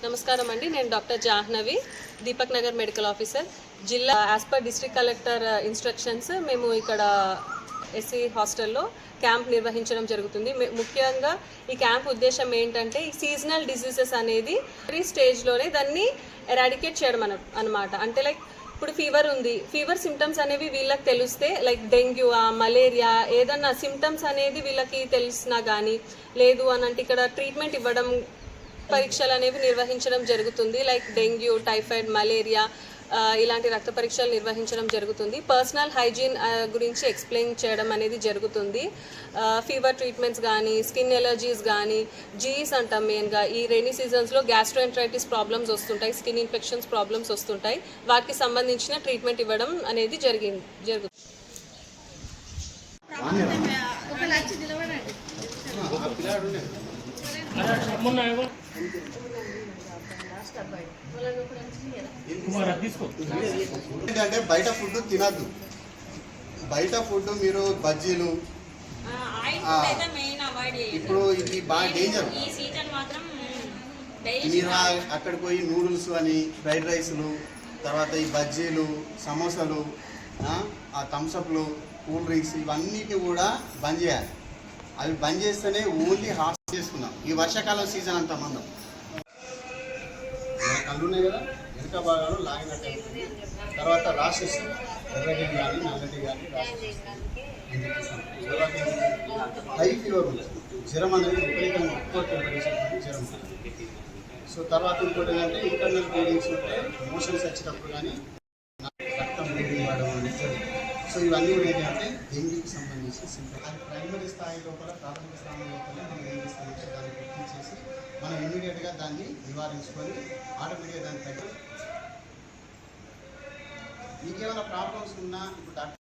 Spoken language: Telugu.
నమస్కారం అండి. నేను doctor Jahnavi, Deepak Nagar medical officer. జిల్లా as per district collector instructions మేము ఇక్కడ ఎస్సీ హాస్టల్లో క్యాంప్ నిర్వహించడం జరుగుతుంది. ముఖ్యంగా ఈ క్యాంప్ ఉద్దేశం ఏంటంటే ఈ సీజనల్ డిసీజెస్ అనేది ప్రీ స్టేజ్లోనే దాన్ని ఎరాడికేట్ చేయడం అనమాట. అంటే లైక్ ఇప్పుడు ఫీవర్ ఉంది, ఫీవర్ సిమ్టమ్స్ అనేవి వీళ్ళకి తెలిస్తే లైక్ డెంగ్యూ, మలేరియా ఏదన్నా సిమ్టమ్స్ అనేది వీళ్ళకి తెలిసినా కానీ లేదు అని అంటే ఇక్కడ ట్రీట్మెంట్ ఇవ్వడం, పరీక్షలు అనేవి నిర్వహించడం జరుగుతుంది. లైక్ డెంగ్యూ, టైఫాయిడ్, మలేరియా ఇలాంటి రక్త పరీక్షలు నిర్వహించడం జరుగుతుంది. పర్సనల్ హైజీన్ గురించి ఎక్స్ప్లెయిన్ చేయడం అనేది జరుగుతుంది. ఫీవర్ ట్రీట్మెంట్స్ కానీ, స్కిన్ ఎలర్జీస్ కానీ, జీస్ అంటాం మెయిన్గా. ఈ రైనీ సీజన్స్లో గ్యాస్ట్రోఎంటరైటిస్ ప్రాబ్లమ్స్ వస్తుంటాయి, స్కిన్ ఇన్ఫెక్షన్స్ ప్రాబ్లమ్స్ వస్తుంటాయి. వాటికి సంబంధించిన ట్రీట్మెంట్ ఇవ్వడం అనేది జరుగుతుంది. ఏంటంటే బయట ఫుడ్ తినద్దు. బయట ఫుడ్ మీరు బజ్జీలు ఇప్పుడు ఇది బాగా డేంజర్. మీరు అక్కడికి పోయి నూడిల్స్ అని, ఫ్రైడ్ రైస్లు, తర్వాత ఈ బజ్జీలు, సమోసాలు, ఆ థమ్స్అప్లు, కూల్ డ్రింక్స్ ఇవన్నిటిని కూడా బంద్ చేయాలి. అవి బంద్ చేస్తేనే ఓన్లీ హాస్టల్ చేసుకున్నాం. ఈ వర్షాకాలం సీజన్ అంతా మనం కళ్ళు ఉన్నాయి కదా, వెనుక భాగాలు లాగినట్టు, తర్వాత రాషెస్, ఎర్రటి కానీ నల్లటి కానీ రాషెస్, తర్వాత హై ఫీవర్ ఉంటుంది, జ్వరం అనేది విపరీతంగా ఎక్కువ టెంపరేచర్ జ్వరం ఉంటుంది. సో తర్వాత ఇంకోటి ఏంటంటే ఇంటర్నల్ బ్లీడింగ్స్ ఉంటాయి, మోషన్స్ వచ్చేటప్పుడు కానీ రక్తం బ్లీడింగ్ అవ్వడం అనేది. సో ఇవన్నీ కూడా ఏంటంటే డెంగ్యూకి సంబంధించిన సింటమ్స్. అది ప్రైమరీ స్థాయి లోపల, ప్రాథమిక స్థాయి లోపల మనం ఏం చేస్తామంటే దాన్ని గుర్తించేసి మనం ఇమ్మీడియట్గా దాన్ని నివారించుకొని ఆటోమేటిక్గా దాన్ని తగ్గి మీకేమైనా ప్రాబ్లమ్స్ ఉన్నా ఇప్పుడు డాక్టర్